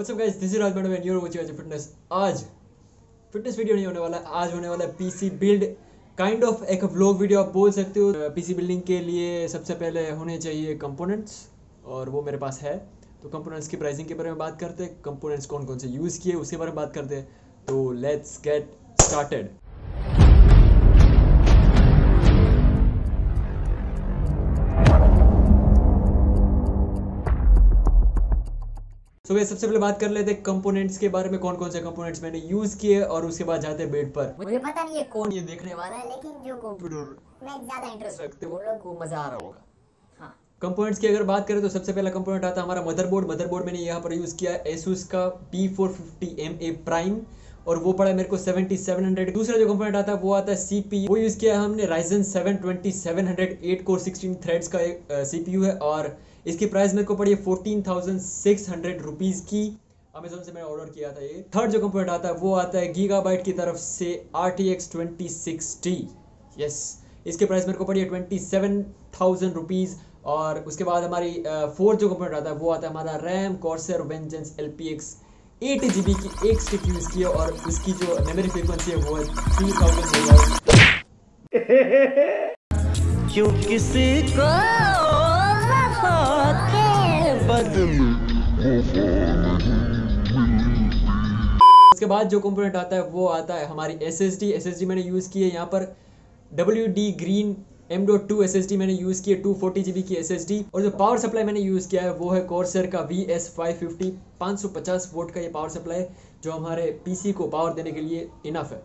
What's up guys, this is Raj Madam and you're watching Fitness। आज fitness video नहीं होने वाला, आज होने वाला पीसी बिल्ड काइंड ऑफ एक व्लॉग वीडियो आप बोल सकते हो। पीसी बिल्डिंग के लिए सबसे पहले होने चाहिए कंपोनेंट्स और वो मेरे पास है। तो कंपोनेंट्स की प्राइसिंग के बारे में बात करते हैं, कंपोनेंट्स कौन कौन से यूज़ किए उसके बारे में बात करते हैं। तो लेट्स गेट स्टार्टेड। तो so, सबसे पहले बात कर लेते हैं कंपोनेंट्स के बारे में, कौन कौन से कंपोनेंट्स मैंने यूज किए और उसके बाद जाते हैं बेड पर। मुझे पता नहीं है कौन ये देखने वाला है, लेकिन जो कंप्यूटर में ज्यादा इंटरेस्ट रखते वो लोग को मजा आ रहा होगा। हाँ, कंपोनेंट्स की अगर बात करें तो सबसे पहला कंपोनेंट आता है हमारा मदरबोर्ड। मदरबोर्ड मैंने यहाँ पर यूज किया है Asus का P450MA प्राइम और वो पड़ा मेरे को 7700। दूसरा जो कंपोनेंट आता है वो आता है CPU। वो यूज किया है हमने Ryzen 7 2700 8 कोर 16 थ्रेड्स का एक CPU है और इसकी प्राइस मेरे को पड़ी है 14,600 रुपीज की। अमेजोन से मैंने ऑर्डर किया था ये। थर्ड जो कंपोनेंट आता है वो आता है गीगाबाइट की तरफ से RTX 2060। यस, इसके प्राइस मेरे को पड़ी है 27,000 रुपीज। और उसके बाद हमारी फोर्थ जो कंपोनेंट आता है वो आता है हमारा RAM Corsair Vengeance LPX 8GB की एक स्टिक यूज की है और उसकी जो मेमोरी फ्रीक्वेंसी है वो है 3000 क्यों किसी को उसके बाद जो कंपोनेंट आता है वो आता है हमारी SSD मैंने यूज की है यहाँ पर WD Green M.2 SSD मैंने यूज की है 240GB की SSD। और जो पावर सप्लाई मैंने यूज किया है वो है Corsair का VS550 550 वोल्ट का ये पावर सप्लाई जो हमारे पीसी को पावर देने के लिए इनफ है,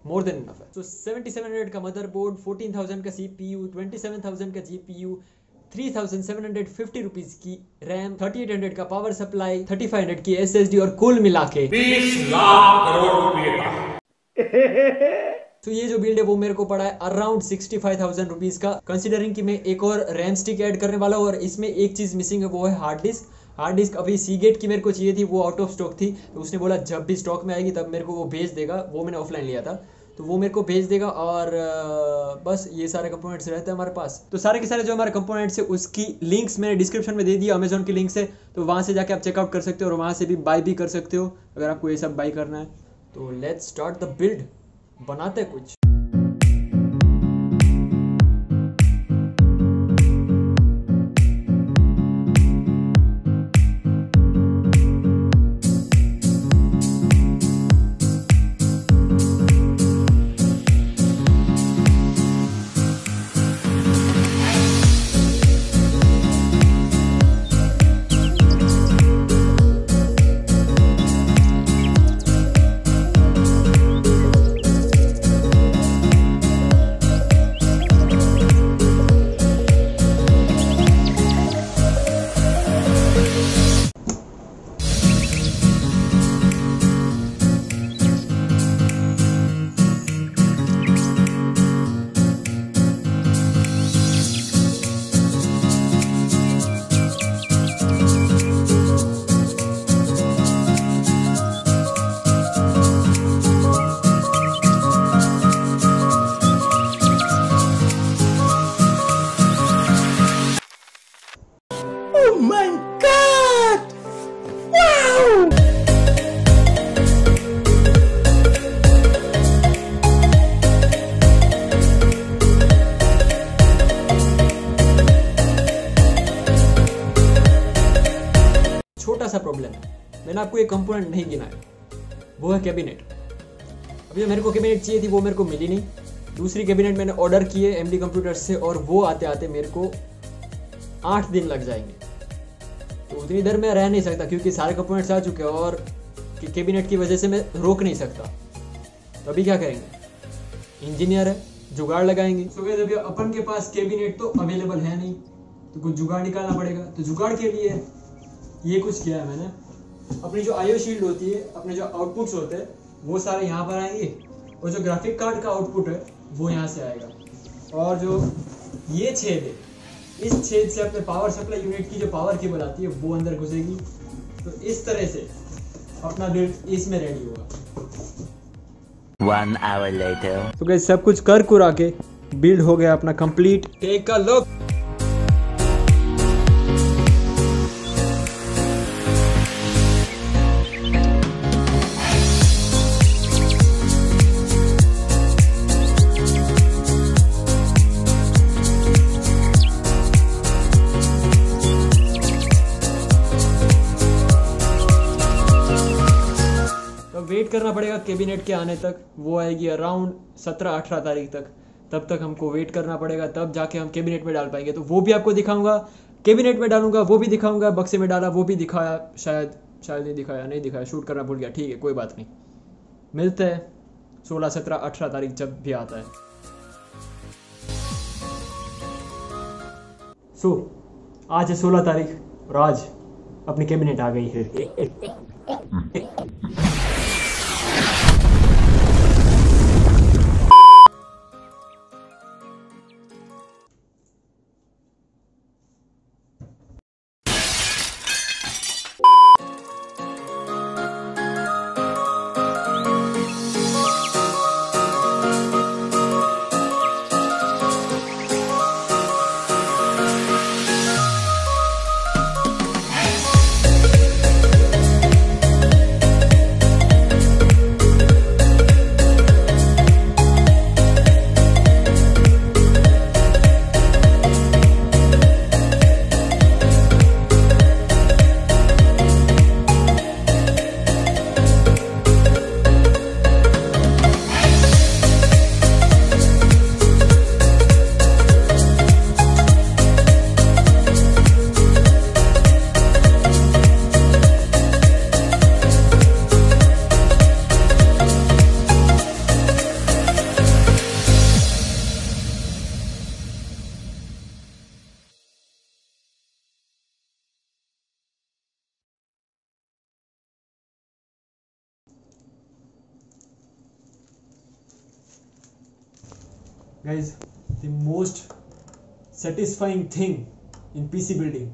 मोर देन इनफ है। तो 7700 का मदरबोर्ड, 14,000 का CPU, 27,000 का GPU, 3,750 रुपीज की रैम, 3800 का पावर सप्लाई, 3500 की SSD और कुल मिला के 20 लाख करोड़ रुपए का। तो ये जो बिल्ड है वो मेरे को पड़ा है अराउंड 65,000 रुपीज का। कंसिडरिंग कि मैं एक और रैम स्टिक ऐड करने वाला हूँ और इसमें एक चीज मिसिंग है वो है हार्ड डिस्क। हार्ड डिस्क अभी सीगेट की मेरे को चाहिए थी, वो आउट ऑफ स्टॉक थी। तो उसने बोला जब भी स्टॉक में आएगी तब मेरे को वो भेज देगा। वो मैंने ऑफलाइन लिया था तो वो मेरे को भेज देगा। और बस ये सारे कंपोनेंट्स रहते हैं हमारे पास। तो सारे के सारे जो हमारे कंपोनेंट्स है उसकी लिंक्स मैंने डिस्क्रिप्शन में दे दिया, अमेजोन की लिंक से। तो वहाँ से जाके आप चेकआउट कर सकते हो और वहाँ से भी बाय भी कर सकते हो अगर आपको ये सब बाय करना है। तो लेट्स स्टार्ट द बिल्ड, बनाते हैं कुछ। छोटा सा प्रॉब्लम है, मैंने आपको एक कंपोनेंट नहीं गिना है, वो है कैबिनेट। अभी जो मेरे को कैबिनेट चाहिए थी वो मेरे को मिली नहीं। दूसरी कैबिनेट मैंने ऑर्डर की है MD कंप्यूटर से और वो आते आते मेरे को 8 दिन लग जाएंगे। तो उतनी देर में रह नहीं सकता क्योंकि सारे कंपोनेंट्स आ चुके हैं और कैबिनेट की वजह से मैं रोक नहीं सकता। तो अभी क्या करेंगे, इंजीनियर है, जुगाड़ लगाएंगे। तो गाइस अभी अपन के पास कैबिनेट तो अवेलेबल है नहीं तो कुछ जुगाड़ निकालना पड़ेगा। तो जुगाड़ के लिए ये कुछ किया है मैंने, अपनी जो IO शील्ड होती है, अपने जो आउटपुट्स होते हैं वो सारे यहाँ पर आएंगे और जो ग्राफिक कार्ड का आउटपुट है वो यहाँ से आएगा। और जो ये छेद है, इस छेद से अपने पावर सप्लाई यूनिट की जो पावर केबल आती है वो अंदर घुसेगी। तो इस तरह से अपना बिल्ड इसमें रेडी होगा। 1 hour later. तो गाइस सब कुछ कर कुरा के बिल्ड हो गया अपना कंप्लीट। Take a look. करना पड़ेगा कैबिनेट के आने तक, वो आएगी अराउंड 17-18 तारीख तक। तब तक हमको वेट करना पड़ेगा, तब जाके हम कैबिनेट में डाल पाएंगे। तो वो भी आपको दिखाऊंगा, कैबिनेट में डालूंगा वो भी दिखाऊंगा, बक्से में डाला वो भी दिखाया, शायद नहीं दिखाया, शूट करना भूल गया। ठीक है, कोई बात नहीं, मिलते हैं 16, 17, 18 तारीख जब भी आता है। आज है 16 तारीख और आज अपनी कैबिनेट आ गई है। Guys, the most satisfying thing in PC building,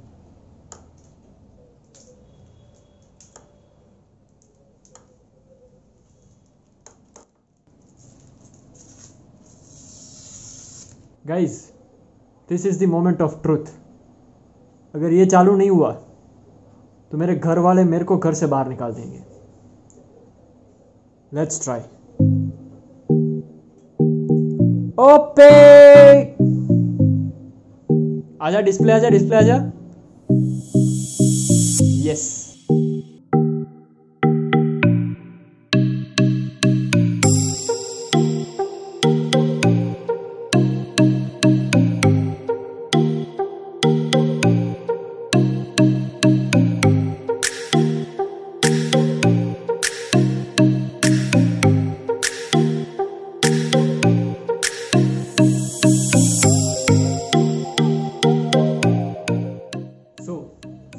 guys, this is the moment of truth. अगर ये चालू नहीं हुआ तो मेरे घर वाले मेरे को घर से बाहर निकाल देंगे। Let's try. ओपे आजा, डिस्प्ले आजा। यस,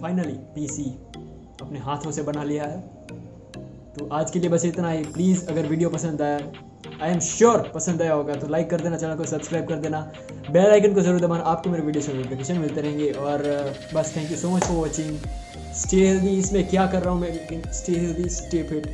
फाइनली पीसी अपने हाथों से बना लिया है। तो आज के लिए बस इतना ही। प्लीज़ अगर वीडियो पसंद आया, आई एम श्योर पसंद आया होगा, तो लाइक कर देना, चैनल को सब्सक्राइब कर देना, बेल आइकन को जरूर दबाना, आपको मेरे वीडियो से नोटिफिकेशन मिलते रहेंगे। और बस thank you so much for watching. Stay healthy, इसमें क्या कर रहा हूँ मैं, स्टे हेल्दी, स्टे फिट।